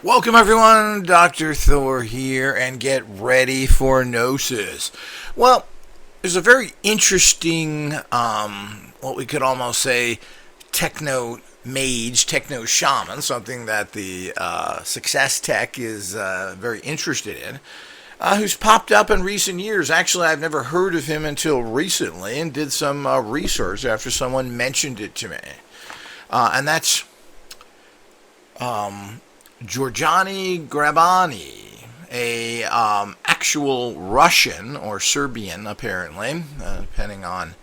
Welcome everyone, Dr. Thor here, and get ready for Gnosis. Well, there's a very interesting, what we could almost say, techno mage, techno shaman, something that the Success Tech is very interested in, who's popped up in recent years. Actually, I've never heard of him until recently and did some research after someone mentioned it to me. And that's Georgiani Grabani, a actual Russian or Serbian, apparently, depending on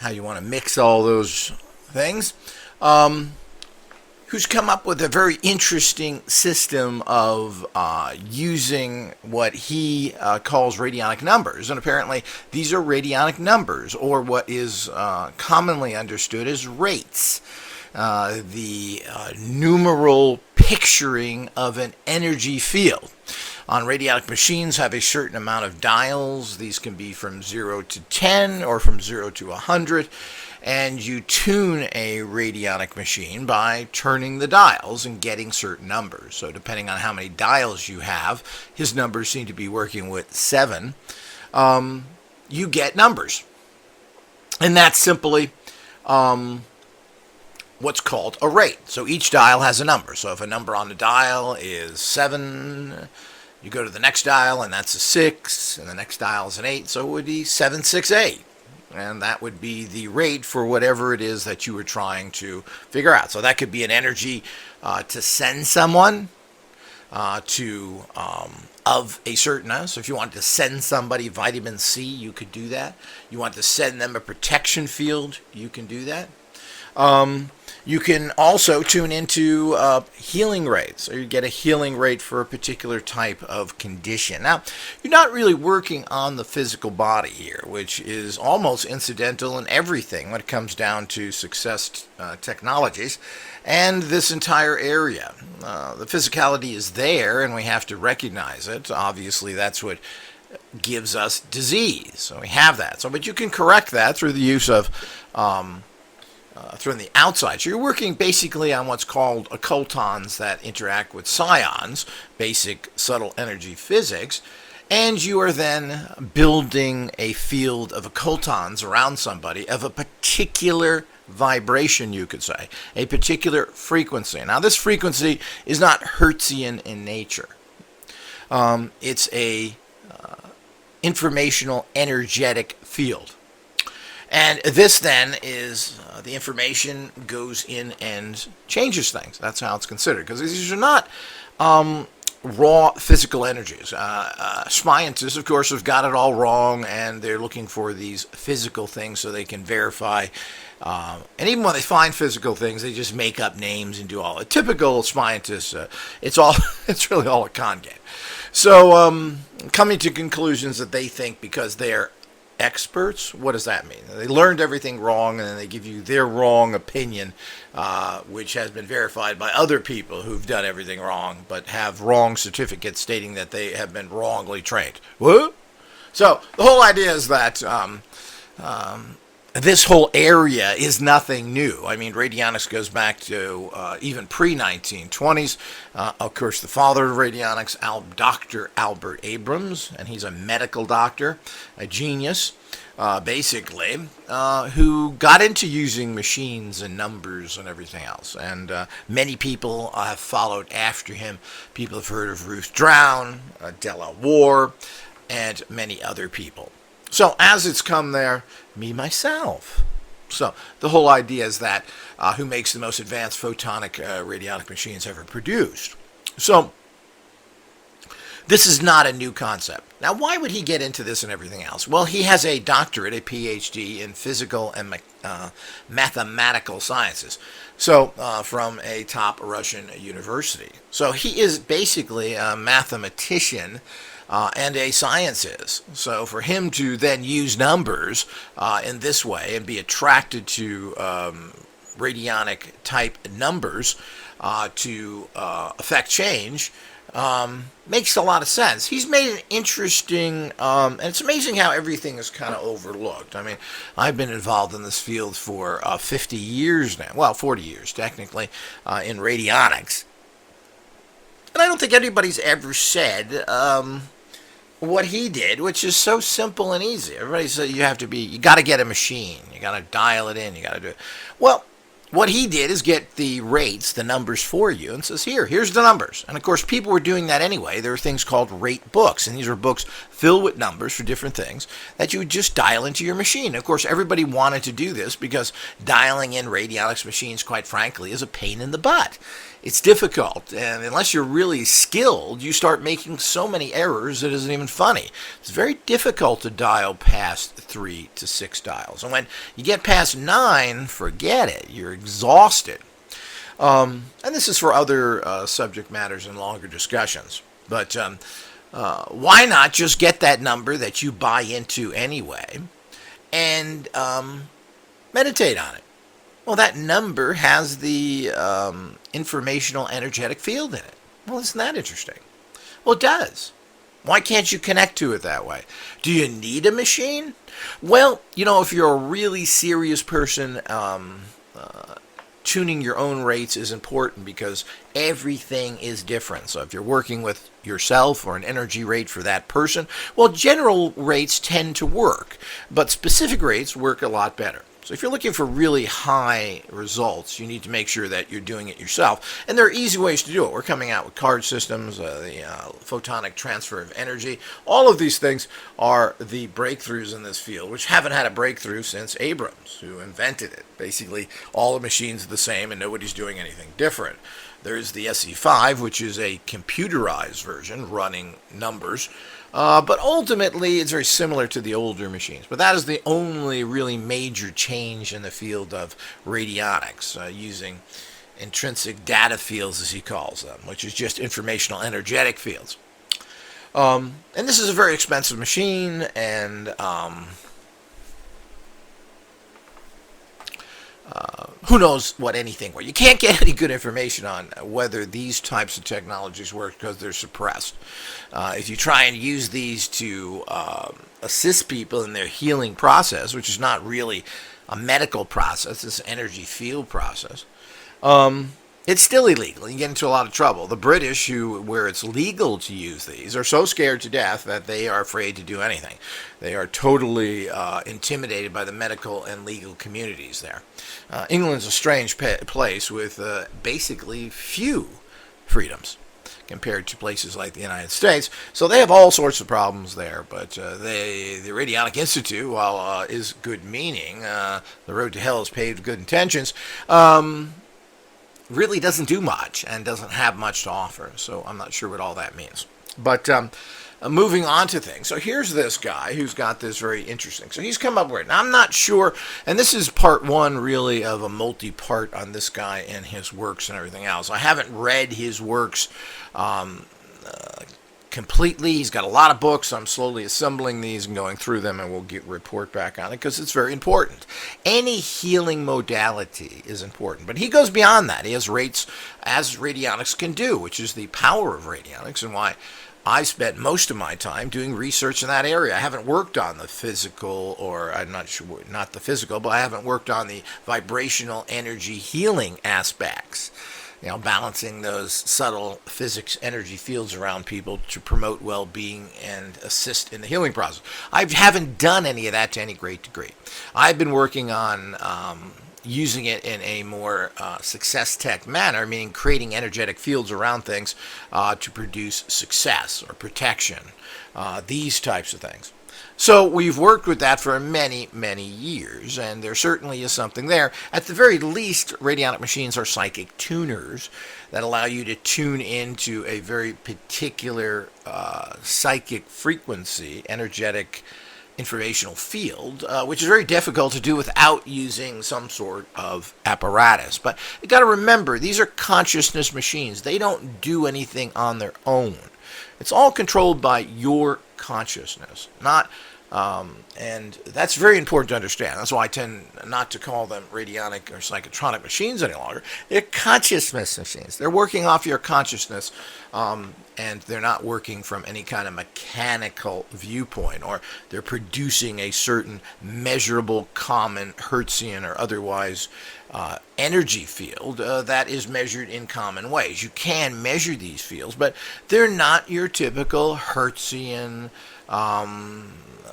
how you want to mix all those things, who's come up with a very interesting system of using what he calls radionic numbers. And apparently these are radionic numbers, or what is commonly understood as rates. The numeral picturing of an energy field. On radionic machines have a certain amount of dials. These can be from 0 to 10 or from 0 to 100. And you tune a radionic machine by turning the dials and getting certain numbers. So depending on how many dials you have, his numbers seem to be working with 7. You get numbers. And that's simply what's called a rate. So each dial has a number. So if a number on the dial is 7, you go to the next dial and that's a 6, and the next dial is an 8, so it would be 768. And that would be the rate for whatever it is that you were trying to figure out. So that could be an energy to send someone of a certain, so if you wanted to send somebody vitamin C, you could do that. You want to send them a protection field, you can do that. You can also tune into healing rates, or you get a healing rate for a particular type of condition. Now, you're not really working on the physical body here, which is almost incidental in everything when it comes down to success technologies and this entire area. The physicality is there, and we have to recognize it. Obviously, that's what gives us disease. So we have that. So, but you can correct that through the use of from the outside. So you're working basically on what's called occultons that interact with psions, basic subtle energy physics, and you are then building a field of occultons around somebody of a particular vibration, you could say, a particular frequency. Now this frequency is not Hertzian in nature. It's a informational energetic field. And this then is the information goes in and changes things. That's how it's considered. Because these are not raw physical energies. Scientists, of course, have got it all wrong, and they're looking for these physical things so they can verify. And even when they find physical things, they just make up names and do all it. Typical scientists, it's really all a con game. So coming to conclusions that they think because they're experts, what does that mean? They learned everything wrong, and then they give you their wrong opinion, which has been verified by other people who've done everything wrong, but have wrong certificates stating that they have been wrongly trained. What? So the whole idea is that this whole area is nothing new. I mean, radionics goes back to even pre-1920s. Of course, the father of radionics, Dr. Albert Abrams, and he's a medical doctor, a genius, basically, who got into using machines and numbers and everything else. And many people have followed after him. People have heard of Ruth Drown, Della War, and many other people. So as it's come there, me, myself. So the whole idea is that who makes the most advanced photonic radionic machines ever produced. So this is not a new concept. Now, why would he get into this and everything else? Well, he has a doctorate, a PhD in physical and mathematical sciences. So from a top Russian university. So he is basically a mathematician and a scientist. So for him to then use numbers in this way and be attracted to radionic type numbers to affect change makes a lot of sense. He's made an interesting, and it's amazing how everything is kind of overlooked. I mean, I've been involved in this field for 50 years now, well, 40 years technically, in radionics. And I don't think anybody's ever said what he did, which is so simple and easy. Everybody says you got to get a machine. You got to dial it in. You got to do it. Well, what he did is get the rates, the numbers for you, and says, here's the numbers. And of course, people were doing that anyway. There are things called rate books, and these are books filled with numbers for different things that you would just dial into your machine. Of course, everybody wanted to do this because dialing in radionics machines, quite frankly, is a pain in the butt. It's difficult, and unless you're really skilled, you start making so many errors it isn't even funny. It's very difficult to dial past 3 to 6 dials. And when you get past 9, forget it. You're exhausted. And this is for other subject matters and longer discussions. But why not just get that number that you buy into anyway and meditate on it? Well, that number has the informational energetic field in it. Well, isn't that interesting? Well, it does. Why can't you connect to it that way? Do you need a machine? Well, if you're a really serious person, tuning your own rates is important because everything is different. So if you're working with yourself or an energy rate for that person, well, general rates tend to work, but specific rates work a lot better. So if you're looking for really high results, you need to make sure that you're doing it yourself. And there are easy ways to do it. We're coming out with card systems, the photonic transfer of energy. All of these things are the breakthroughs in this field, which haven't had a breakthrough since Abrams, who invented it. Basically, all the machines are the same and nobody's doing anything different. There's the SE5, which is a computerized version running numbers. But ultimately, it's very similar to the older machines. But that is the only really major change in the field of radionics, using intrinsic data fields, as he calls them, which is just informational energetic fields. And this is a very expensive machine, and who knows what anything works. You can't get any good information on whether these types of technologies work because they're suppressed. If you try and use these to assist people in their healing process, which is not really a medical process, it's an energy field process, it's still illegal. You get into a lot of trouble. The British, where it's legal to use these, are so scared to death that they are afraid to do anything. They are totally intimidated by the medical and legal communities there. England's a strange place with basically few freedoms compared to places like the United States. So they have all sorts of problems there. But the Radionic Institute, while is good meaning, the road to hell is paved with good intentions, really doesn't do much and doesn't have much to offer. So I'm not sure what all that means. But moving on to things. So here's this guy who's got this very interesting. So he's come up with it. Now I'm not sure, and this is part one really of a multi-part on this guy and his works and everything else. I haven't read his works completely. He's got a lot of books. I'm slowly assembling these and going through them, and we'll report back on it because it's very important. Any healing modality is important, but he goes beyond that. He has rates as radionics can do, which is the power of radionics, and why I spent most of my time doing research in that area. I haven't worked on the physical, or I'm not sure, not the physical, but I haven't worked on the vibrational energy healing aspects. Balancing those subtle physics energy fields around people to promote well-being and assist in the healing process. I haven't done any of that to any great degree. I've been working on using it in a more success tech manner, meaning creating energetic fields around things to produce success or protection, these types of things. So we've worked with that for many, many years, and there certainly is something there. At the very least, radionic machines are psychic tuners that allow you to tune into a very particular psychic frequency, energetic informational field, which is very difficult to do without using some sort of apparatus. But you got to remember, these are consciousness machines. They don't do anything on their own. It's all controlled by your consciousness, not And that's very important to understand. That's why I tend not to call them radionic or psychotronic machines any longer. They're consciousness machines. They're working off your consciousness, and they're not working from any kind of mechanical viewpoint, or they're producing a certain measurable, common, Hertzian or otherwise energy field that is measured in common ways. You can measure these fields, but they're not your typical Hertzian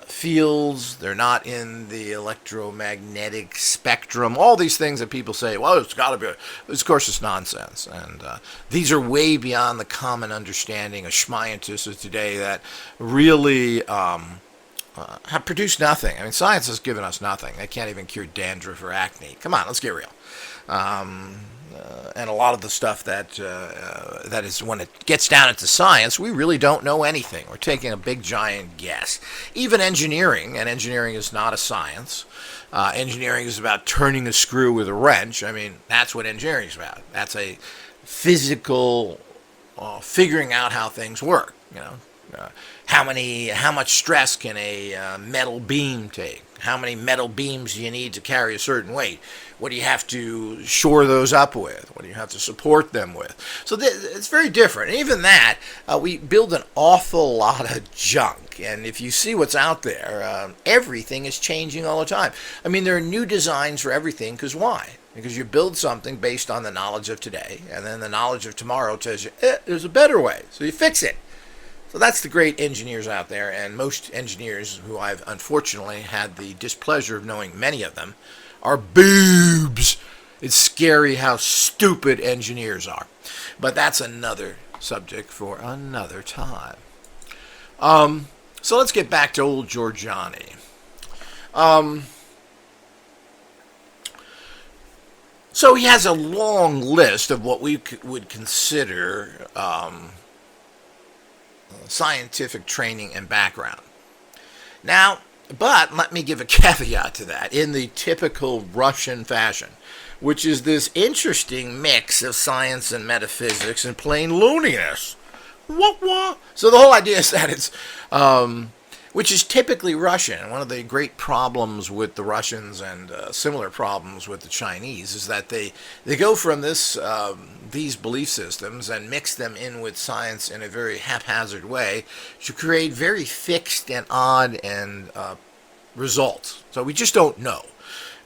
fields. They're not in the electromagnetic spectrum. All these things that people say, well, it's got to be. Of course, it's nonsense. And these are way beyond the common understanding of schmientists today that really have produced nothing. I mean, science has given us nothing. They can't even cure dandruff or acne. Come on, let's get real. And a lot of the stuff that is, when it gets down into science, we really don't know anything. We're taking a big giant guess. Even engineering, and engineering is not a science. Engineering is about turning a screw with a wrench. I mean, that's what engineering is about. That's a physical figuring out how things work. You know, how much stress can a metal beam take? How many metal beams do you need to carry a certain weight? What do you have to shore those up with? What do you have to support them with? So it's very different. And even that, we build an awful lot of junk. And if you see what's out there, everything is changing all the time. I mean, there are new designs for everything, because why? Because you build something based on the knowledge of today, and then the knowledge of tomorrow tells you, there's a better way. So you fix it. So that's the great engineers out there, and most engineers who I've unfortunately had the displeasure of knowing many of them are boobs. It's scary how stupid engineers are. But that's another subject for another time. So let's get back to old Giorgiani. So he has a long list of what we would consider scientific training and background. Now, but let me give a caveat to that in the typical Russian fashion, which is this interesting mix of science and metaphysics and plain looniness. So the whole idea is that it's, which is typically Russian. One of the great problems with the Russians, and similar problems with the Chinese, is that they go from these belief systems and mix them in with science in a very haphazard way to create very fixed and odd and results. So we just don't know.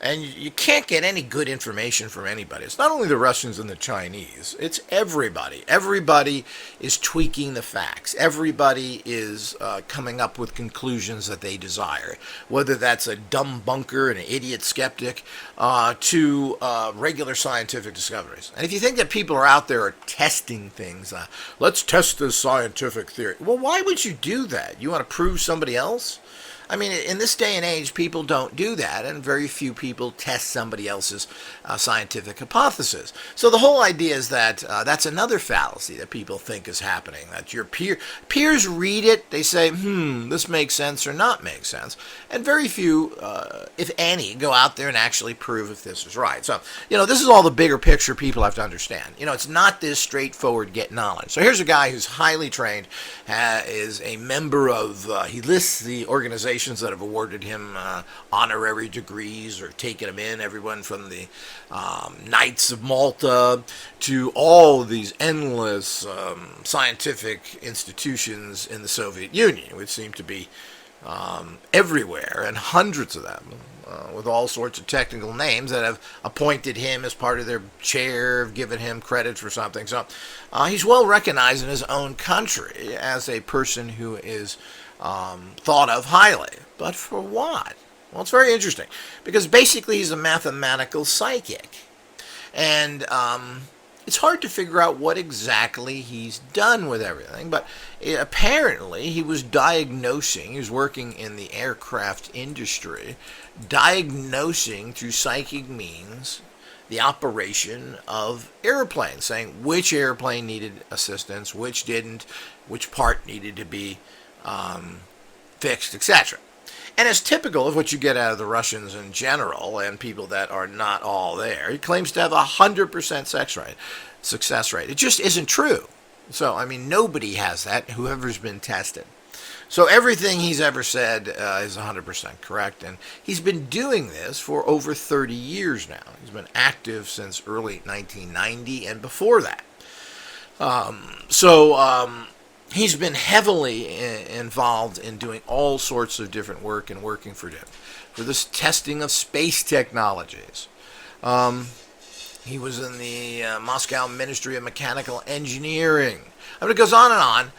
And you can't get any good information from anybody. It's not only the Russians and the Chinese. It's everybody. Everybody is tweaking the facts. Everybody is coming up with conclusions that they desire, whether that's a dumb bunker, an idiot skeptic, to regular scientific discoveries. And if you think that people are out there are testing things, let's test this scientific theory. Well, why would you do that? You want to prove somebody else? I mean, in this day and age, people don't do that, and very few people test somebody else's scientific hypothesis. So the whole idea is that that's another fallacy that people think is happening, that your peers read it, they say, this makes sense or not make sense, and very few, if any, go out there and actually prove if this is right. So, this is all the bigger picture people have to understand. It's not this straightforward get knowledge. So here's a guy who's highly trained, is a member of, he lists the organizations that have awarded him honorary degrees or taken him in, everyone from the Knights of Malta to all these endless scientific institutions in the Soviet Union, which seem to be everywhere, and hundreds of them, with all sorts of technical names that have appointed him as part of their chair, have given him credit for something. So he's well recognized in his own country as a person who is thought of highly. But for what? Well, it's very interesting, because basically he's a mathematical psychic. And it's hard to figure out what exactly he's done with everything, but apparently he was working in the aircraft industry, diagnosing through psychic means the operation of airplanes, saying which airplane needed assistance, which didn't, which part needed to be fixed, etc. And it's typical of what you get out of the Russians in general, and people that are not all there. He claims to have 100% success rate. It just isn't true. So, I mean, nobody has that, whoever's been tested. So everything he's ever said is 100% correct, and he's been doing this for over 30 years now. He's been active since early 1990 and before that. He's been heavily involved in doing all sorts of different work and working for this testing of space technologies. He was in the Moscow Ministry of Mechanical Engineering. I mean, it goes on and on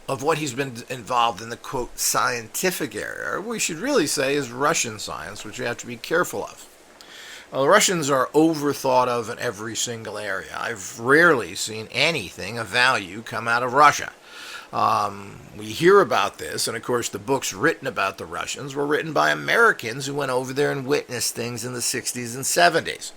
of what he's been involved in the, quote, scientific area, or we should really say is Russian science, which we have to be careful of. Well, the Russians are overthought of in every single area. I've rarely seen anything of value come out of Russia. We hear about this, and of course the books written about the Russians were written by Americans who went over there and witnessed things in the 60s and 70s.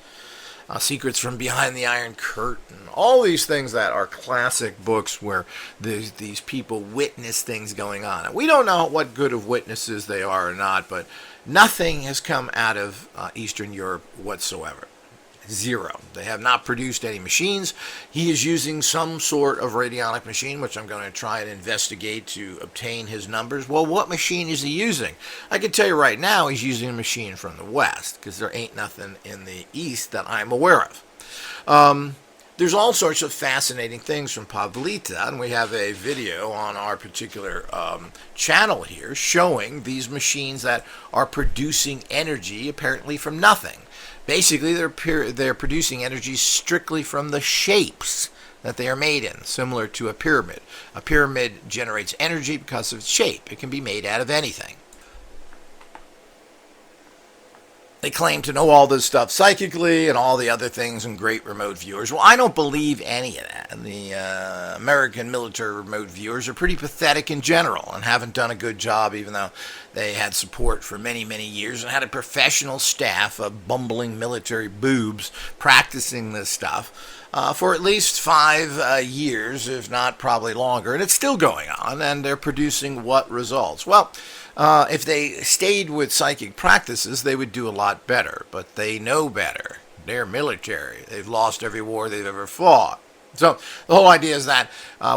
Secrets from Behind the Iron Curtain, all these things that are classic books where these people witness things going on. And we don't know what good of witnesses they are or not, but nothing has come out of Eastern Europe whatsoever. Zero. They have not produced any machines. He is using some sort of radionic machine, which I'm going to try and investigate to obtain his numbers. Well, what machine is he using? I can tell you right now he's using a machine from the West, because there ain't nothing in the East that I'm aware of. There's all sorts of fascinating things from Pavlita, and we have a video on our particular channel here showing these machines that are producing energy apparently from nothing. Basically, they're producing energy strictly from the shapes that they are made in, similar to a pyramid. A pyramid generates energy because of its shape. It can be made out of anything. They claim to know all this stuff psychically and all the other things and great remote viewers. Well, I don't believe any of that. The American military remote viewers are pretty pathetic in general and haven't done a good job, even though they had support for many, many years and had a professional staff of bumbling military boobs practicing this stuff for at least 5 years, if not probably longer. And it's still going on, and they're producing what results? Well, if they stayed with psychic practices, they would do a lot better. But they know better. They're military. They've lost every war they've ever fought. So the whole idea is that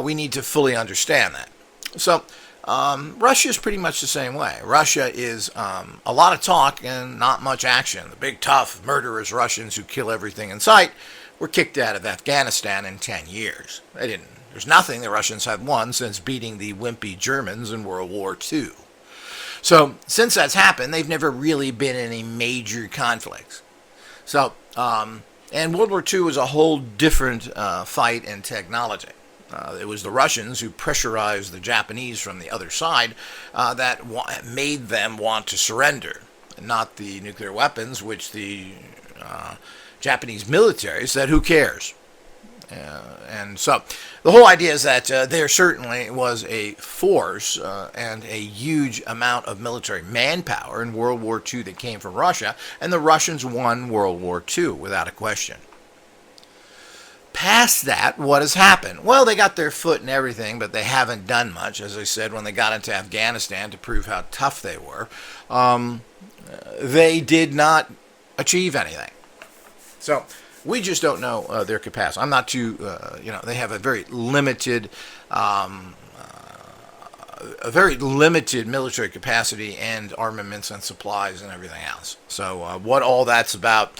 we need to fully understand that. So Russia is pretty much the same way. Russia is a lot of talk and not much action. The big, tough, murderous Russians who kill everything in sight were kicked out of Afghanistan in 10 years. There's nothing the Russians have won since beating the wimpy Germans in World War II. So, since that's happened, they've never really been in any major conflicts. So, and World War II was a whole different fight and technology. It was the Russians who pressurized the Japanese from the other side that made them want to surrender, not the nuclear weapons, which the Japanese military said, who cares? And so the whole idea is that there certainly was a force and a huge amount of military manpower in World War II that came from Russia, and the Russians won World War II without a question. Past that, what has happened? Well, they got their foot in everything, but they haven't done much, as I said, when they got into Afghanistan to prove how tough they were. They did not achieve anything. So we just don't know their capacity. I'm not too, they have a very limited military capacity and armaments and supplies and everything else. So what all that's about,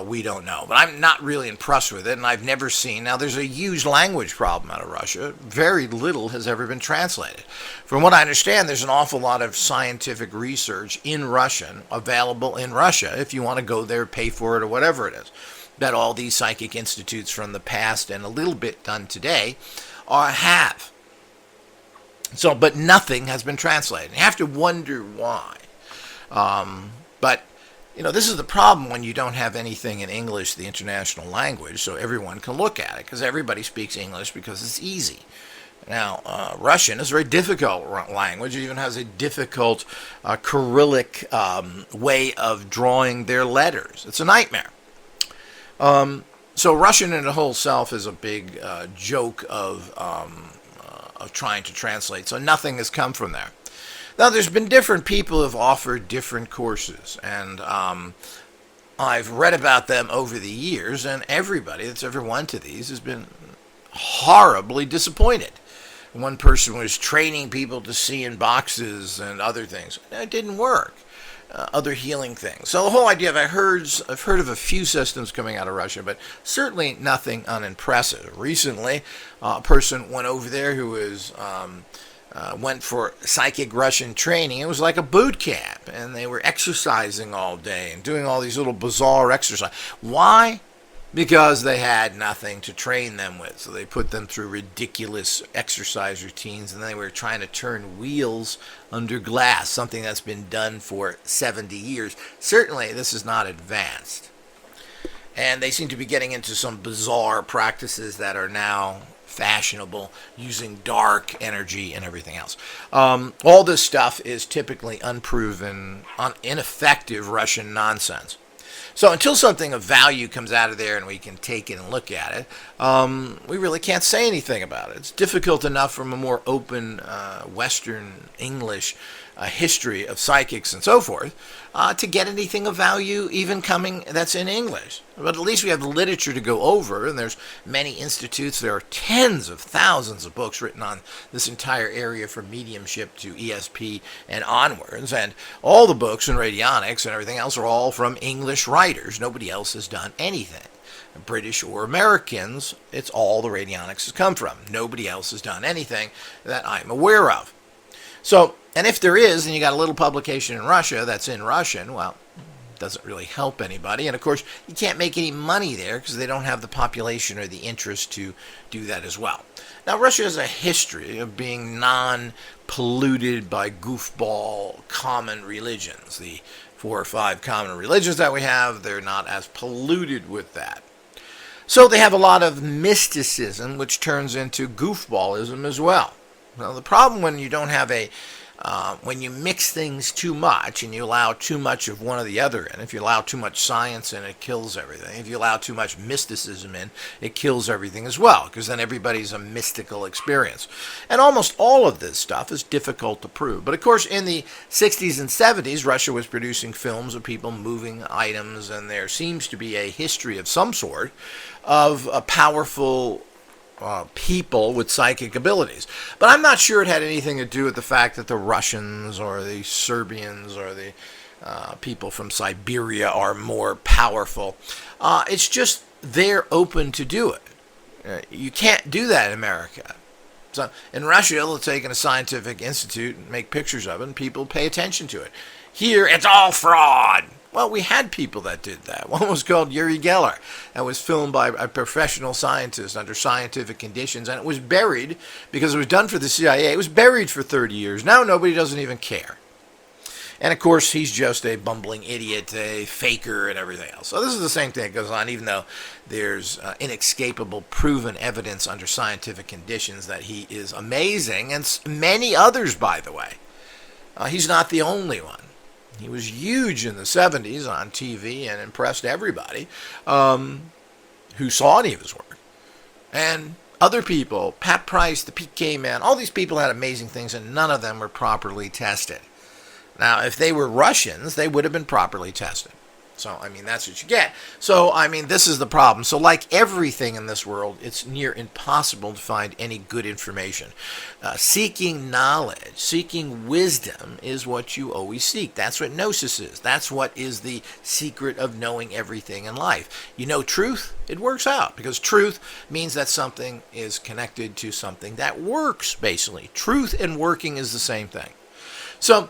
we don't know. But I'm not really impressed with it, and I've never seen. Now, there's a huge language problem out of Russia. Very little has ever been translated. From what I understand, there's an awful lot of scientific research in Russian available in Russia if you want to go there, pay for it, or whatever it is, that all these psychic institutes from the past and a little bit done today have. So, but nothing has been translated. You have to wonder why. But, this is the problem when you don't have anything in English, the international language, so everyone can look at it, because everybody speaks English because it's easy. Now, Russian is a very difficult language. It even has a difficult Cyrillic way of drawing their letters. It's a nightmare. So Russian in the whole self is a big joke of trying to translate. So nothing has come from there. Now, there's been different people who have offered different courses, and I've read about them over the years, and everybody that's ever went to these has been horribly disappointed. One person was training people to see in boxes and other things. It didn't work. Other healing things. So the whole idea of I've heard of a few systems coming out of Russia, but certainly nothing unimpressive. Recently, a person went over there who went for psychic Russian training. It was like a boot camp, and they were exercising all day and doing all these little bizarre exercises. Why? Because they had nothing to train them with. So they put them through ridiculous exercise routines, and they were trying to turn wheels under glass, something that's been done for 70 years. Certainly, this is not advanced. And they seem to be getting into some bizarre practices that are now fashionable, using dark energy and everything else. All this stuff is typically unproven, ineffective Russian nonsense. So until something of value comes out of there and we can take it and look at it, we really can't say anything about it. It's difficult enough from a more open Western English history of psychics and so forth to get anything of value even coming that's in English. But at least we have literature to go over, and there's many institutes. There are tens of thousands of books written on this entire area from mediumship to ESP and onwards, and all the books in radionics and everything else are all from English writers. Nobody else has done anything. British or Americans, it's all the radionics has come from. Nobody else has done anything that I'm aware of. So, and if there is, and you got a little publication in Russia that's in Russian, well, it doesn't really help anybody. And of course, you can't make any money there because they don't have the population or the interest to do that as well. Now, Russia has a history of being non-polluted by goofball common religions. The 4 or 5 common religions that we have, they're not as polluted with that. So they have a lot of mysticism, which turns into goofballism as well. Now, the problem when you don't have when you mix things too much and you allow too much of one or the other in, if you allow too much science in, it kills everything. If you allow too much mysticism in, it kills everything as well, because then everybody's a mystical experience. And almost all of this stuff is difficult to prove. But of course, in the 60s and 70s, Russia was producing films of people moving items, and there seems to be a history of some sort of a powerful people with psychic abilities. But I'm not sure it had anything to do with the fact that the Russians or the Serbians or the people from Siberia are more powerful. It's just they're open to do it. You can't do that in America. So in Russia, they'll take in a scientific institute and make pictures of it, and people pay attention to it. Here, it's all fraud. Well, we had people that did that. One was called Yuri Geller. That was filmed by a professional scientist under scientific conditions, and it was buried because it was done for the CIA. It was buried for 30 years. Now nobody doesn't even care. And of course, he's just a bumbling idiot, a faker, and everything else. So this is the same thing that goes on, even though there's inescapable proven evidence under scientific conditions that he is amazing, and many others, by the way. He's not the only one. He was huge in the 70s on TV and impressed everybody who saw any of his work. And other people, Pat Price, the PK Man, all these people had amazing things, and none of them were properly tested. Now, if they were Russians, they would have been properly tested. So, I mean, that's what you get. So, I mean, this is the problem. So, like everything in this world, it's near impossible to find any good information. Seeking knowledge, seeking wisdom is what you always seek. That's what gnosis is. That's what is the secret of knowing everything in life. You know truth, it works out, because truth means that something is connected to something that works, basically. Truth and working is the same thing. So,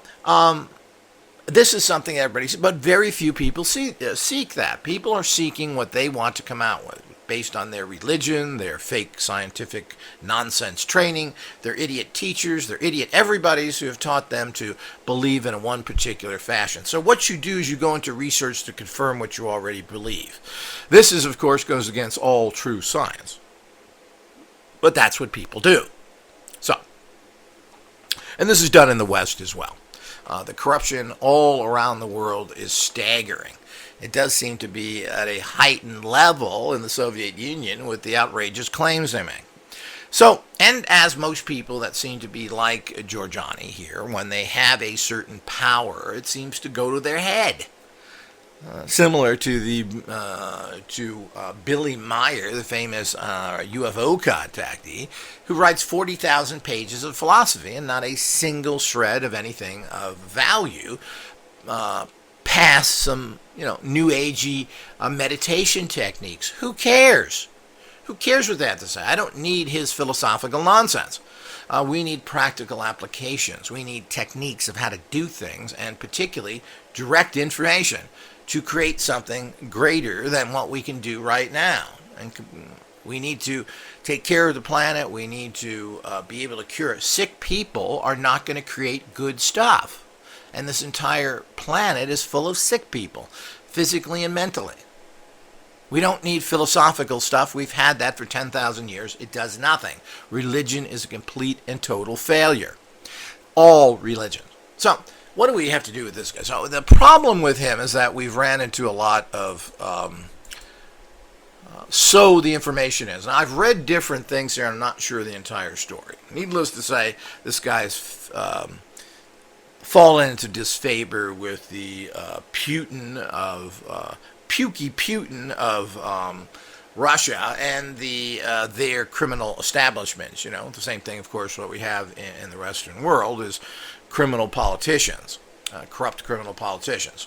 this is something everybody sees, but very few people seek that. People are seeking what they want to come out with, based on their religion, their fake scientific nonsense training, their idiot teachers, their idiot everybody's who have taught them to believe in one particular fashion. So what you do is you go into research to confirm what you already believe. This is, of course, goes against all true science. But that's what people do. So, and this is done in the West as well. The corruption all around the world is staggering. It does seem to be at a heightened level in the Soviet Union with the outrageous claims they make. So, and as most people that seem to be like Giorgiani here, when they have a certain power, it seems to go to their head. Similar to Billy Meyer, the famous UFO contactee, who writes 40,000 pages of philosophy and not a single shred of anything of value past some, new agey meditation techniques. Who cares? Who cares what they have to say? I don't need his philosophical nonsense. We need practical applications. We need techniques of how to do things, and particularly direct information to create something greater than what we can do right now. And we need to take care of the planet. We need to be able to cure it. Sick people are not going to create good stuff. And this entire planet is full of sick people, physically and mentally. We don't need philosophical stuff. We've had that for 10,000 years. It does nothing. Religion is a complete and total failure. All religion. So, what do we have to do with this guy? So, the problem with him is that we've ran into a lot of so the information is. Now, I've read different things here. I'm not sure the entire story. Needless to say, this guy's fallen into disfavor with the Putin of Russia and their criminal establishments. The same thing, of course, what we have in the Western world is criminal politicians, corrupt criminal politicians.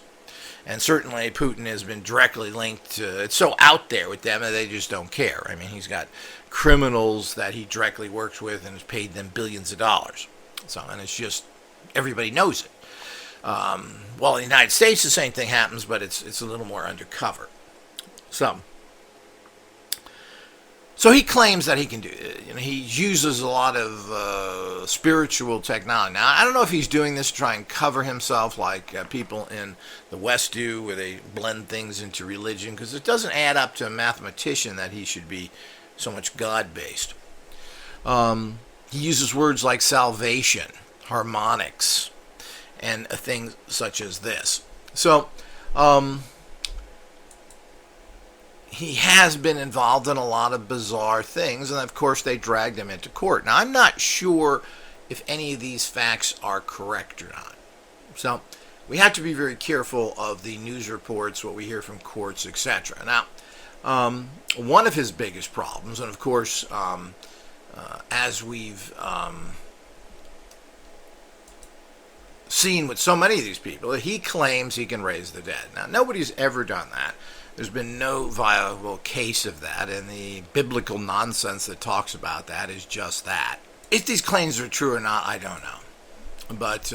And certainly Putin has been directly linked to, it's so out there with them that they just don't care. I mean, he's got criminals that he directly works with and has paid them billions of dollars. So, and it's just, everybody knows it. Well, in the United States, the same thing happens, but it's a little more undercover. So he claims that he can do it. He uses a lot of spiritual technology. Now, I don't know if he's doing this to try and cover himself like people in the West do, where they blend things into religion, because it doesn't add up to a mathematician that he should be so much God-based. He uses words like salvation, harmonics, and things such as this. So, he has been involved in a lot of bizarre things, and of course they dragged him into court. Now, I'm not sure if any of these facts are correct or not. So, we have to be very careful of the news reports, what we hear from courts, etc. Now, one of his biggest problems, and of course, as we've seen with so many of these people, he claims he can raise the dead. Now, nobody's ever done that. There's been no viable case of that, and the biblical nonsense that talks about that is just that. If these claims are true or not, I don't know. But,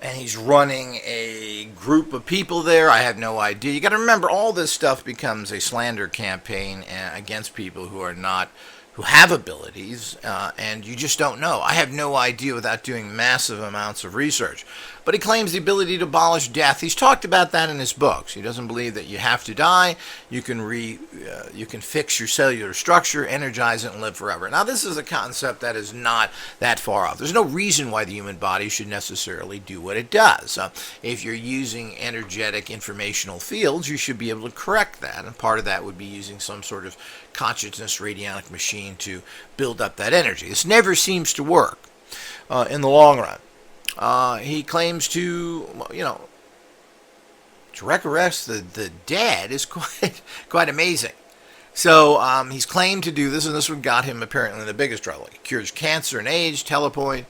and he's running a group of people there. I have no idea. You got to remember, all this stuff becomes a slander campaign against people who have abilities, and you just don't know. I have no idea without doing massive amounts of research. But he claims the ability to abolish death. He's talked about that in his books. He doesn't believe that you have to die. You can fix your cellular structure, energize it, and live forever. Now, this is a concept that is not that far off. There's no reason why the human body should necessarily do what it does. If you're using energetic informational fields, you should be able to correct that. And part of that would be using some sort of consciousness radionic machine to build up that energy. This never seems to work in the long run. He claims to resurrect the dead is quite amazing. So he's claimed to do this, and this one got him apparently in the biggest trouble. He cures cancer and age, teleport,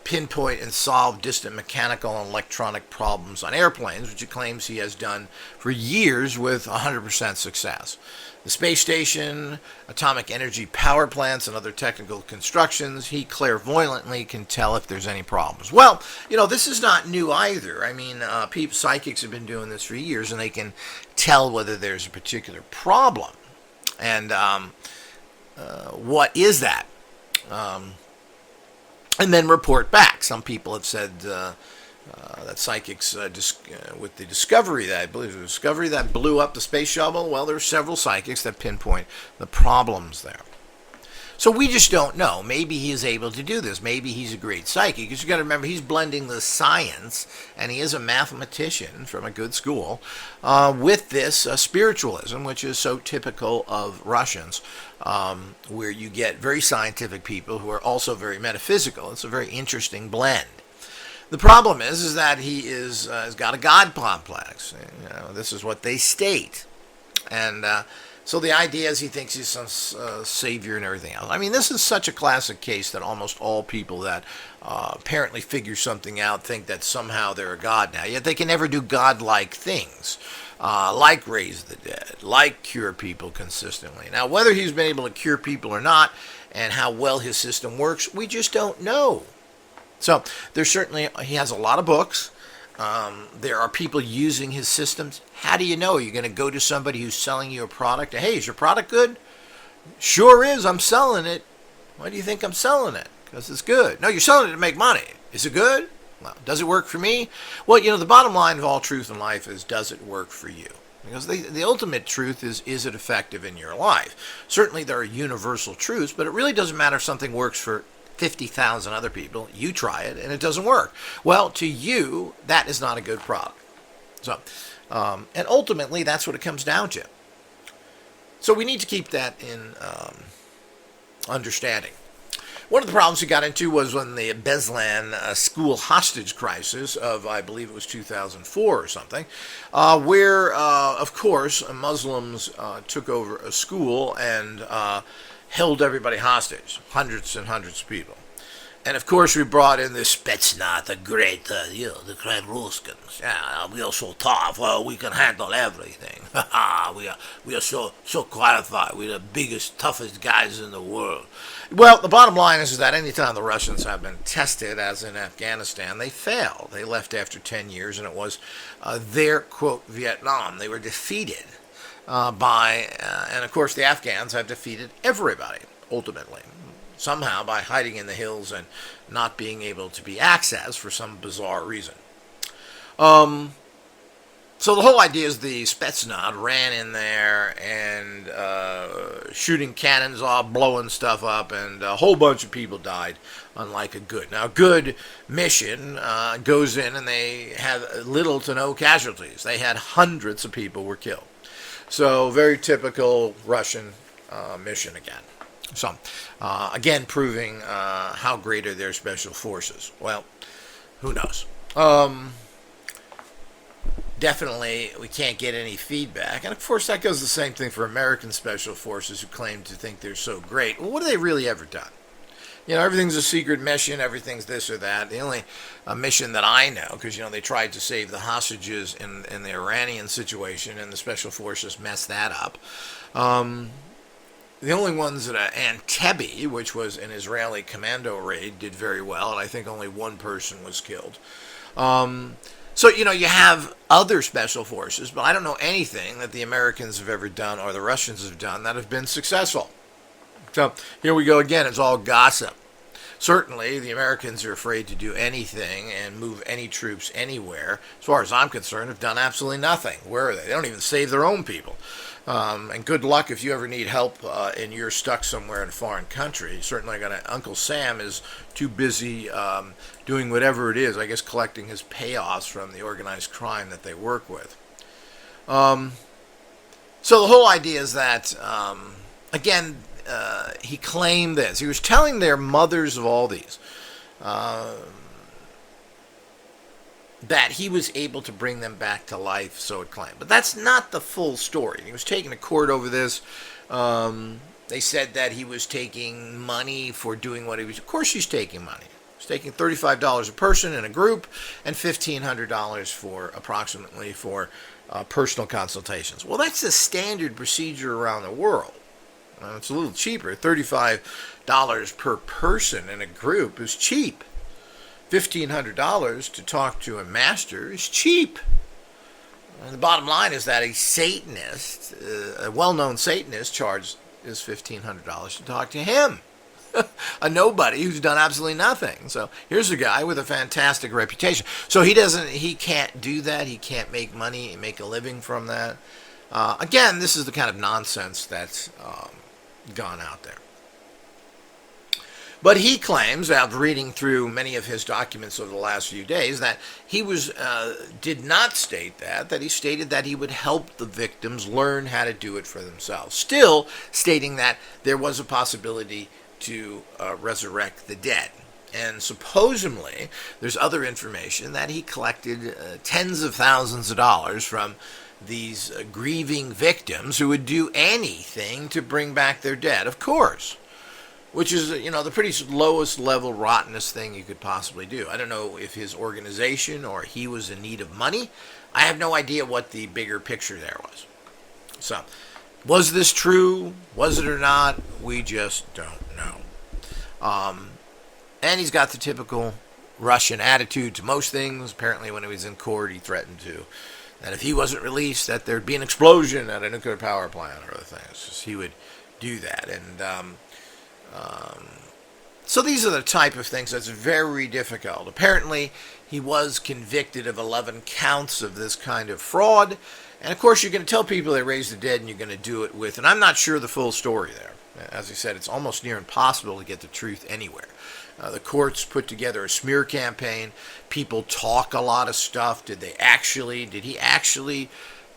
pinpoint, and solve distant mechanical and electronic problems on airplanes, which he claims he has done for years with 100% success. The space station, atomic energy power plants, and other technical constructions, he clairvoyantly can tell if there's any problems. Well, this is not new either. I mean, psychics have been doing this for years, and they can tell whether there's a particular problem. And what is that? And then report back. Some people have said that psychics, with the discovery that, I believe the discovery that blew up the space shuttle, well, there are several psychics that pinpoint the problems there. So we just don't know. Maybe he is able to do this. Maybe he's a great psychic. Because you got to remember, he's blending the science, and he is a mathematician from a good school, with this spiritualism, which is so typical of Russians, where you get very scientific people who are also very metaphysical. It's a very interesting blend. The problem is that he has got a God complex. You know, this is what they state, and so the idea is he thinks he's some savior and everything else. I mean, this is such a classic case that almost all people that apparently figure something out think that somehow they're a god now. Yet they can never do godlike things, like raise the dead, like cure people consistently. Now, whether he's been able to cure people or not, and how well his system works, we just don't know. So there's certainly, he has a lot of books. There are people using his systems. How do you know? You're going to go to somebody who's selling you a product. Hey, is your product good? Sure is. I'm selling it. Why do you think I'm selling it? Because it's good. No, you're selling it to make money. Is it good? Well, does it work for me? Well, you know, the bottom line of all truth in life is, does it work for you? Because the ultimate truth is it effective in your life? Certainly there are universal truths, but it really doesn't matter if something works for 50,000 other people. You try it and it doesn't work. Well, to you, that is not a good product. So, and ultimately, that's what it comes down to. So we need to keep that in understanding. One of the problems we got into was when the Beslan school hostage crisis of, I believe it was 2004 or something, where, of course, Muslims took over a school and held everybody hostage, hundreds and hundreds of people. And of course, we brought in this Spetsnaz, the great, the great Ruskins. Yeah, we are so tough. Well, we can handle everything. we are so qualified. We're the biggest, toughest guys in the world. Well, the bottom line is that anytime the Russians have been tested, as in Afghanistan, they failed. They left after 10 years, and it was their, quote, Vietnam. They were defeated and of course, the Afghans have defeated everybody, ultimately. Somehow by hiding in the hills and not being able to be accessed for some bizarre reason. So the whole idea is the Spetsnaz ran in there and shooting cannons off, blowing stuff up, and a whole bunch of people died, unlike a good. Now, a good mission goes in and they have little to no casualties. They had hundreds of people were killed. So very typical Russian mission again. So, again, proving how great are their special forces. Well, who knows? Definitely, we can't get any feedback. And, of course, that goes the same thing for American special forces who claim to think they're so great. Well, what have they really ever done? You know, everything's a secret mission. Everything's this or that. The only mission that I know, because, you know, they tried to save the hostages in the Iranian situation, and the special forces messed that up. The only ones that Entebbe, which was an Israeli commando raid, did very well, and I think only one person was killed. So, you know, you have other special forces, but I don't know anything that the Americans have ever done or the Russians have done that have been successful. So here we go again. It's all gossip. Certainly, the Americans are afraid to do anything and move any troops anywhere. As far as I'm concerned, have done absolutely nothing. Where are they? They don't even save their own people. And good luck if you ever need help and you're stuck somewhere in a foreign country. Certainly, Uncle Sam is too busy doing whatever it is, I guess collecting his payoffs from the organized crime that they work with. So the whole idea is that, again, he claimed this. He was telling their mothers of all these that he was able to bring them back to life, so it claimed. But that's not the full story. He was taken to court over this. They said that he was taking money for doing what he was. Of course he's taking money. He's taking $35 a person in a group and $1,500 for approximately for personal consultations. Well, that's the standard procedure around the world. It's a little cheaper. $35 per person in a group is cheap. $1,500 to talk to a master is cheap. And the bottom line is that a Satanist, a well-known Satanist, is $1,500 to talk to him. A nobody who's done absolutely nothing. So here's a guy with a fantastic reputation. So he can't do that. He can't make money and make a living from that. Again, this is the kind of nonsense that's gone out there. But he claims, after reading through many of his documents over the last few days, that he did not state that he stated that he would help the victims learn how to do it for themselves. Still stating that there was a possibility to resurrect the dead. And supposedly, there's other information that he collected tens of thousands of dollars from these grieving victims who would do anything to bring back their dead, of course. Which is, the pretty lowest level, rottenest thing you could possibly do. I don't know if his organization or he was in need of money. I have no idea what the bigger picture there was. So, was this true? Was it or not? We just don't know. And he's got the typical Russian attitude to most things. Apparently, when he was in court, he threatened that if he wasn't released, that there'd be an explosion at a nuclear power plant or other things. Just, he would do that. And so these are the type of things that's very difficult. Apparently, he was convicted of 11 counts of this kind of fraud. And of course, you're going to tell people they raised the dead, and you're going to do it with, and I'm not sure the full story there. As I said, it's almost near impossible to get the truth anywhere. The courts put together a smear campaign. People talk a lot of stuff. Did he actually,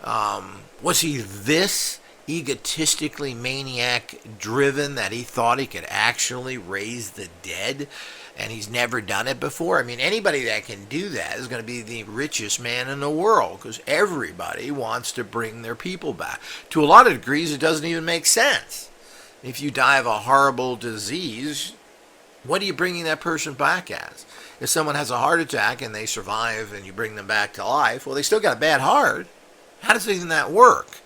was he this egotistically maniac driven that he thought he could actually raise the dead? And he's never done it before? I mean, anybody that can do that is going to be the richest man in the world, because everybody wants to bring their people back. To a lot of degrees, it doesn't even make sense. If you die of a horrible disease, what are you bringing that person back as? If someone has a heart attack and they survive and you bring them back to life, well, they still got a bad heart. How does even that work?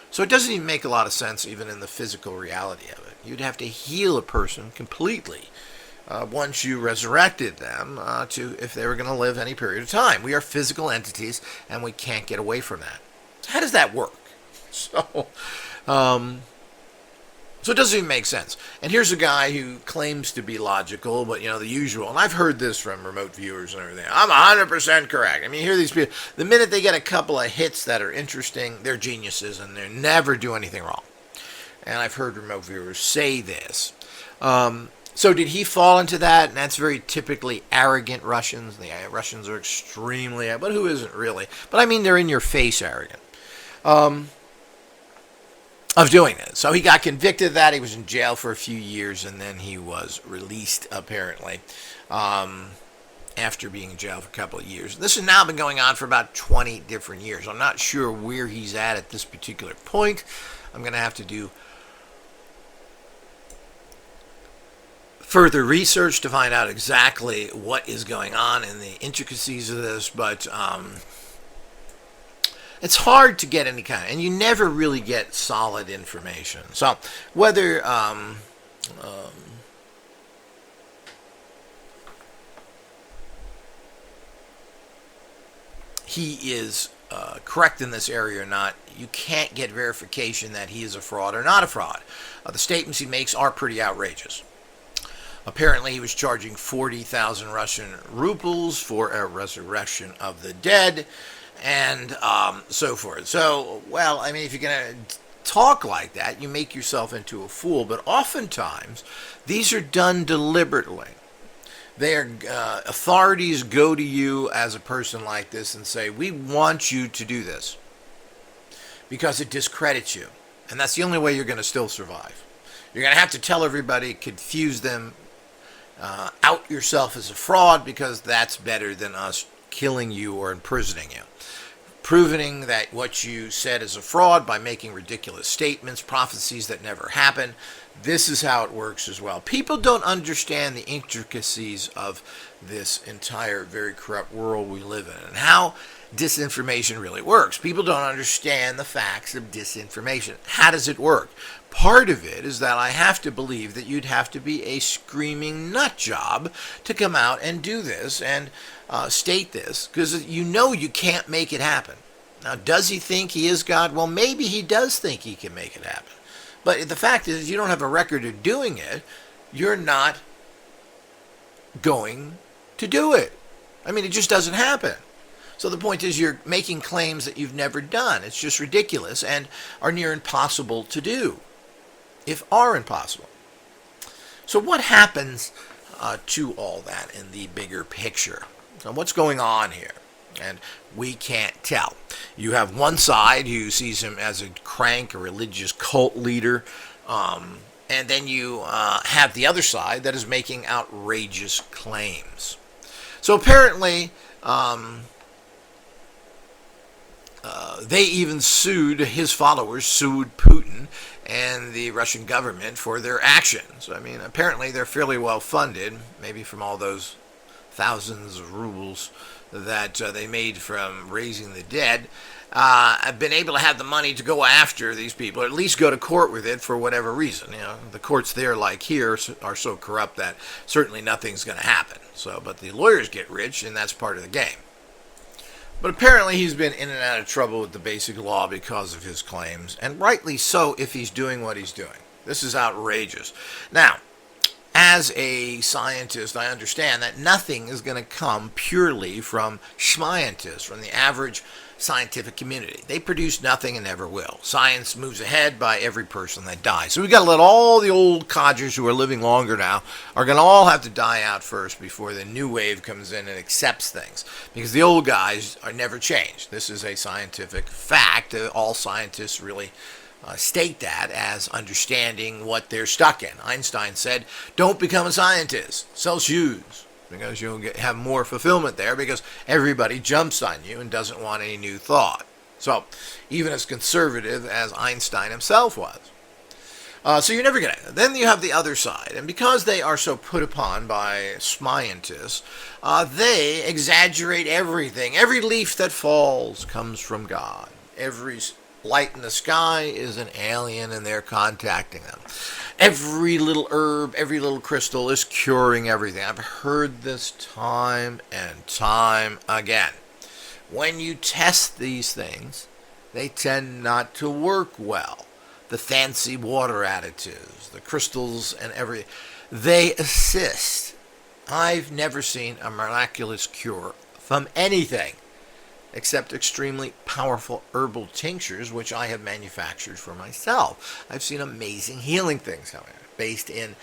So it doesn't even make a lot of sense even in the physical reality of it. You'd have to heal a person completely once you resurrected them if they were going to live any period of time. We are physical entities and we can't get away from that. How does that work? So it doesn't even make sense. And here's a guy who claims to be logical, but, the usual. And I've heard this from remote viewers and everything. I'm 100% correct. I mean, you hear these people. The minute they get a couple of hits that are interesting, they're geniuses and they never do anything wrong. And I've heard remote viewers say this. So did he fall into that? And that's very typically arrogant Russians. The Russians are extremely, but who isn't really? But I mean, they're in your face arrogant. Of doing it. So he got convicted of that. He was in jail for a few years, and then he was released, apparently, after being in jail for a couple of years. This has now been going on for about 20 different years. I'm not sure where he's at this particular point. I'm going to have to do further research to find out exactly what is going on and the intricacies of this, but it's hard to get any kind, and you never really get solid information. So whether he is correct in this area or not, you can't get verification that he is a fraud or not a fraud. The statements he makes are pretty outrageous. Apparently, he was charging 40,000 Russian rubles for a resurrection of the dead, and so forth. So, well, I mean, if you're going to talk like that, you make yourself into a fool. But oftentimes, these are done deliberately. Authorities go to you as a person like this and say, we want you to do this because it discredits you. And that's the only way you're going to still survive. You're going to have to tell everybody, confuse them, out yourself as a fraud, because that's better than us killing you or imprisoning you. Proving that what you said is a fraud by making ridiculous statements, prophecies that never happen. This is how it works as well. People don't understand the intricacies of this entire very corrupt world we live in and how disinformation really works. People don't understand the facts of disinformation. How does it work? Part of it is that I have to believe that you'd have to be a screaming nut job to come out and do this and state this, because you can't make it happen. Now, does he think he is God? Well, maybe he does think he can make it happen. But the fact is, you don't have a record of doing it, you're not going to do it. I mean, it just doesn't happen. So the point is, you're making claims that you've never done. It's just ridiculous and are near impossible to do, if are impossible. So what happens to all that in the bigger picture? Now, what's going on here? And we can't tell. You have one side who sees him as a crank, a religious cult leader, And then you have the other side that is making outrageous claims. So apparently, they even his followers sued Putin and the Russian government for their actions. I mean, apparently they're fairly well funded, maybe from all those thousands of rubles that they made from raising the dead. I've been able to have the money to go after these people, or at least go to court with it for whatever reason. You know, the courts there, like here, are so corrupt that certainly nothing's going to happen. So, but the lawyers get rich, and that's part of the game. But apparently he's been in and out of trouble with the basic law because of his claims, and rightly so if he's doing what he's doing. This is outrageous. Now, as a scientist, I understand that nothing is going to come purely from scientists, from the average scientific community. They produce nothing and never will. Science moves ahead by every person that dies. So we've got to let all the old codgers who are living longer now are going to all have to die out first before the new wave comes in and accepts things. Because the old guys are never changed. This is a scientific fact. All scientists really state that as understanding what they're stuck in. Einstein said, don't become a scientist. Sell shoes. Because you'll have more fulfillment there because everybody jumps on you and doesn't want any new thought. So, even as conservative as Einstein himself was. So you're never going to. Then you have the other side. And because they are so put upon by scientists, they exaggerate everything. Every leaf that falls comes from God. Every light in the sky is an alien and they're contacting them. Every little herb, every little crystal is curing everything. I've heard this time and time again. When you test these things, they tend not to work well. The fancy water additives, the crystals and everything, they assist. I've never seen a miraculous cure from anything except extremely powerful herbal tinctures, which I have manufactured for myself. I've seen amazing healing things, however, based in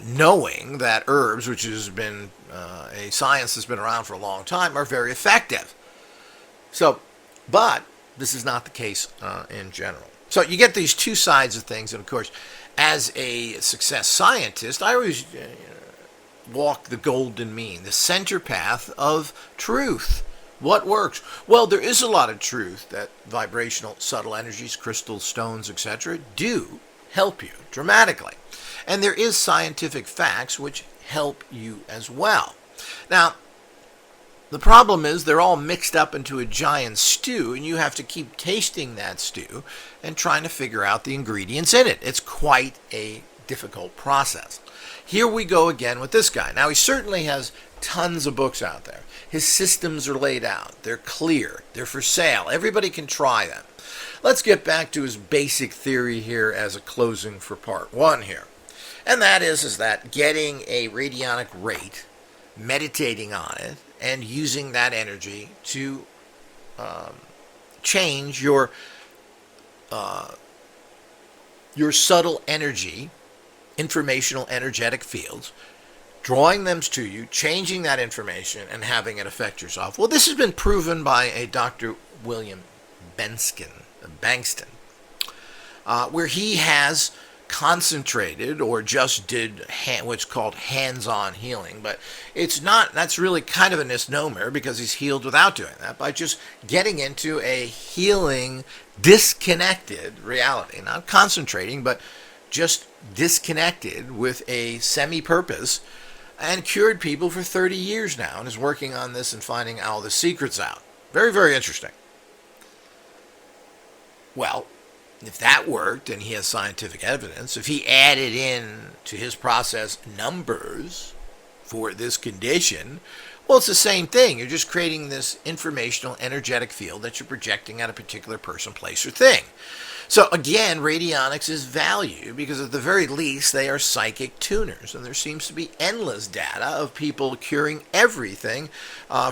knowing that herbs, which has been a science that's been around for a long time, are very effective. So, but this is not the case in general. So you get these two sides of things, and of course, as a success scientist, I always walk the golden mean, the center path of truth. What works? Well, there is a lot of truth that vibrational, subtle energies, crystals, stones, etc. do help you dramatically. And there is scientific facts which help you as well. Now, the problem is they're all mixed up into a giant stew, and you have to keep tasting that stew and trying to figure out the ingredients in it. It's quite a difficult process. Here we go again with this guy. Now, he certainly has tons of books out there. His systems are laid out. They're clear. They're for sale. Everybody can try them. Let's get back to his basic theory here as a closing for part one here. And that is that getting a radionic rate, meditating on it, and using that energy to change your subtle energy, informational energetic fields, drawing them to you, changing that information, and having it affect yourself. Well, this has been proven by a Dr. William Bankston, where he has concentrated or just did what's called hands-on healing. But it's not, that's really kind of a misnomer because he's healed without doing that, by just getting into a healing, disconnected reality. Not concentrating, but just disconnected with a semi-purpose, and cured people for 30 years now, and is working on this and finding all the secrets out. Very, very interesting. Well, if that worked, and he has scientific evidence, if he added in to his process numbers for this condition, well, it's the same thing. You're just creating this informational, energetic field that you're projecting at a particular person, place, or thing. So again, radionics is value because at the very least they are psychic tuners, and there seems to be endless data of people curing everything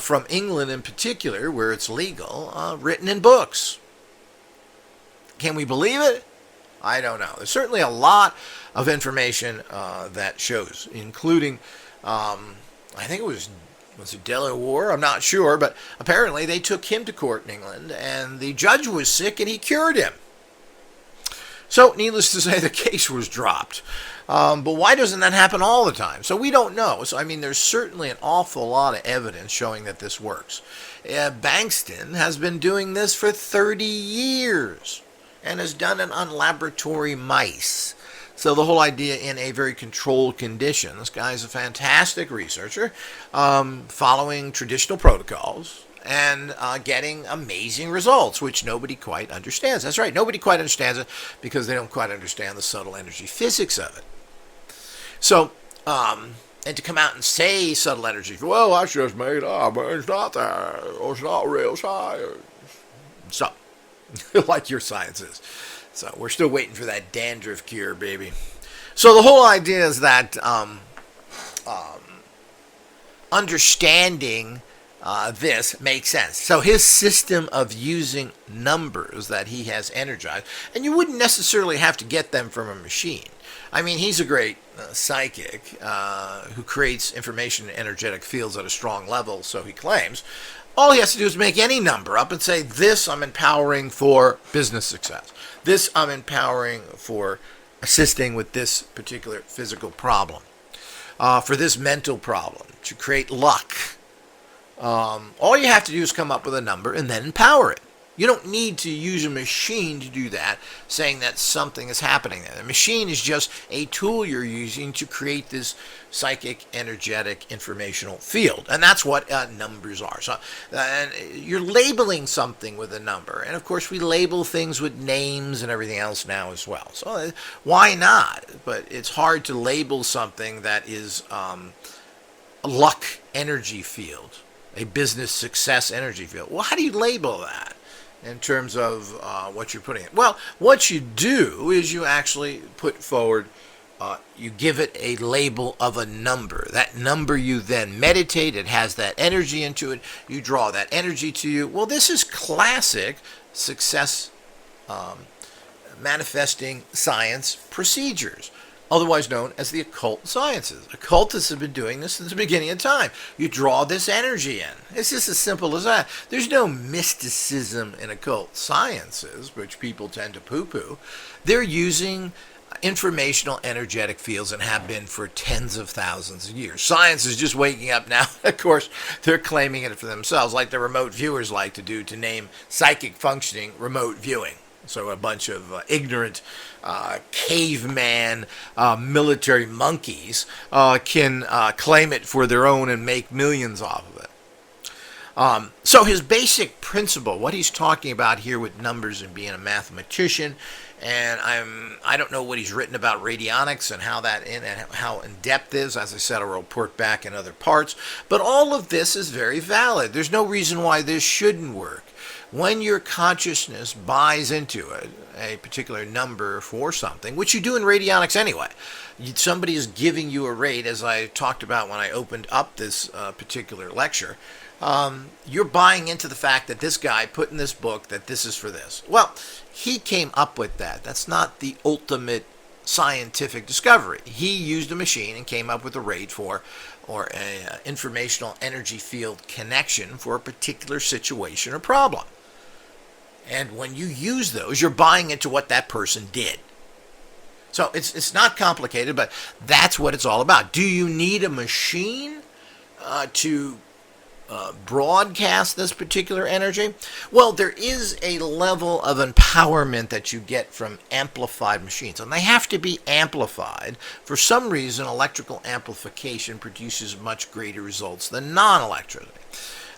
from England in particular, where it's legal, written in books. Can we believe it? I don't know. There's certainly a lot of information that shows, including, I think it was it Delaware? I'm not sure, but apparently they took him to court in England, and the judge was sick and he cured him. So, needless to say, the case was dropped. But why doesn't that happen all the time? So we don't know. So, I mean, there's certainly an awful lot of evidence showing that this works. Bankston has been doing this for 30 years and has done it on laboratory mice. So the whole idea in a very controlled condition, this guy's a fantastic researcher, following traditional protocols and getting amazing results, which nobody quite understands. That's right, nobody quite understands it because they don't quite understand the subtle energy physics of it. So, and to come out and say subtle energy, well, that's just made up, it's not there, it's not real science. So, like your science is. So, we're still waiting for that dandruff cure, baby. So, the whole idea is that understanding this makes sense. So his system of using numbers that he has energized, and you wouldn't necessarily have to get them from a machine. I mean, he's a great psychic who creates information in energetic fields at a strong level, so he claims. All he has to do is make any number up and say, this I'm empowering for business success. This I'm empowering for assisting with this particular physical problem. For this mental problem, to create luck. All you have to do is come up with a number and then empower it. You don't need to use a machine to do that, saying that something is happening there. The machine is just a tool you're using to create this psychic, energetic, informational field. And that's what numbers are. So you're labeling something with a number. And of course, we label things with names and everything else now as well. So why not? But it's hard to label something that is a luck energy field, a business success energy field. Well, how do you label that in terms of what you're putting in? Well, what you do is you actually put forward, you give it a label of a number. That number you then meditate, it has that energy into it, you draw that energy to you. Well, this is classic success manifesting science procedures, otherwise known as the occult sciences. Occultists have been doing this since the beginning of time. You draw this energy in. It's just as simple as that. There's no mysticism in occult sciences, which people tend to poo-poo. They're using informational energetic fields and have been for tens of thousands of years. Science is just waking up now. Of course, they're claiming it for themselves, like the remote viewers like to do, to name psychic functioning remote viewing. So a bunch of ignorant caveman military monkeys can claim it for their own and make millions off of it. So his basic principle, what he's talking about here with numbers and being a mathematician, and I don't know what he's written about radionics and how in depth is. As I said, I'll report back in other parts. But all of this is very valid. There's no reason why this shouldn't work. When your consciousness buys into it, a particular number for something, which you do in radionics anyway, somebody is giving you a rate, as I talked about when I opened up this particular lecture, you're buying into the fact that this guy put in this book that this is for this. Well, he came up with that. That's not the ultimate scientific discovery. He used a machine and came up with a rate for, or an informational energy field connection for a particular situation or problem. And when you use those, you're buying into what that person did. So it's not complicated, but that's what it's all about. Do you need a machine to broadcast this particular energy? Well, there is a level of empowerment that you get from amplified machines, and they have to be amplified. For some reason, electrical amplification produces much greater results than non-electricity.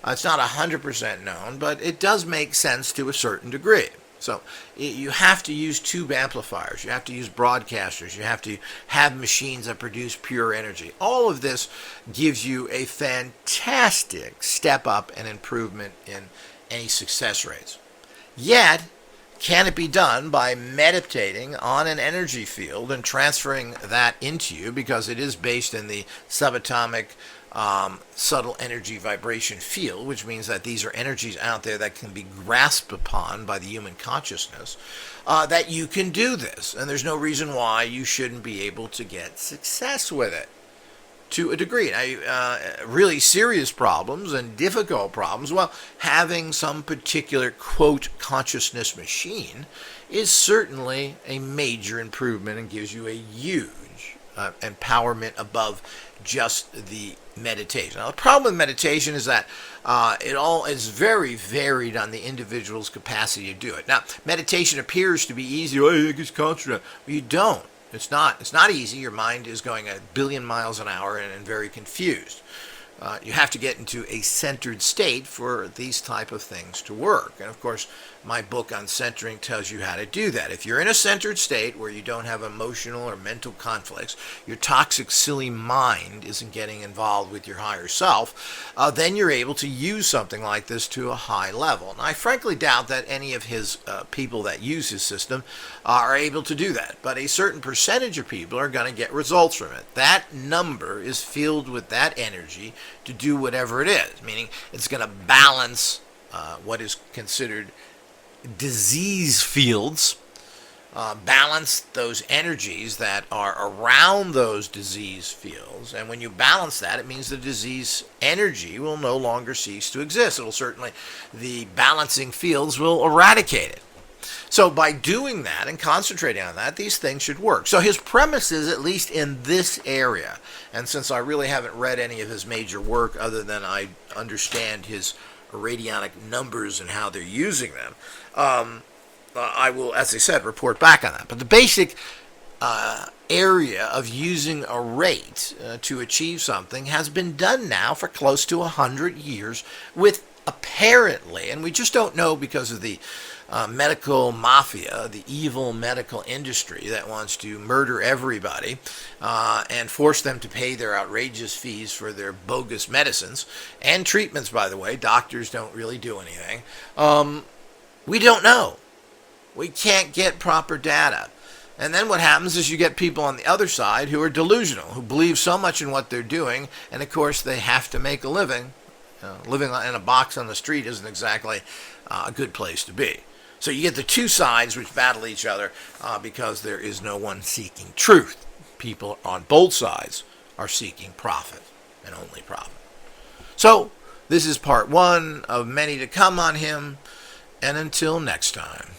It's not 100% known, but it does make sense to a certain degree. So you have to use tube amplifiers, you have to use broadcasters, you have to have machines that produce pure energy. All of this gives you a fantastic step up and improvement in any success rates. Yet, can it be done by meditating on an energy field and transferring that into you, because it is based in the subatomic subtle energy vibration field, which means that these are energies out there that can be grasped upon by the human consciousness, that you can do this. And there's no reason why you shouldn't be able to get success with it. to a degree. Now, really serious problems and difficult problems, well, having some particular, quote, consciousness machine is certainly a major improvement and gives you a huge empowerment above just the meditation. Now, the problem with meditation is that it all is very varied on the individual's capacity to do it. Now, meditation appears to be easy. Oh, I just concentrate. Well, you don't. It's not easy. Your mind is going 1 billion miles an hour and very confused. You have to get into a centered state for these type of things to work. And of course, my book on centering tells you how to do that. If you're in a centered state where you don't have emotional or mental conflicts, your toxic, silly mind isn't getting involved with your higher self, then you're able to use something like this to a high level. And I frankly doubt that any of his people that use his system are able to do that. But a certain percentage of people are going to get results from it. That number is filled with that energy to do whatever it is, meaning it's going to balance what is considered disease fields, balance those energies that are around those disease fields. And when you balance that, it means the disease energy will no longer cease to exist. The balancing fields will eradicate it. So by doing that and concentrating on that, these things should work. So his premise is, at least in this area, and since I really haven't read any of his major work other than I understand his radionic numbers and how they're using them, I will, as I said, report back on that. But the basic area of using a rate to achieve something has been done now for close to 100 years with apparently, and we just don't know because of the medical mafia, the evil medical industry that wants to murder everybody and force them to pay their outrageous fees for their bogus medicines and treatments, by the way. Doctors don't really do anything. We don't know. We can't get proper data. And then what happens is you get people on the other side who are delusional, who believe so much in what they're doing, and of course they have to make a living. Living in a box on the street isn't exactly a good place to be. So you get the two sides which battle each other because there is no one seeking truth. People on both sides are seeking profit and only profit. So this is part one of many to come on him, and until next time.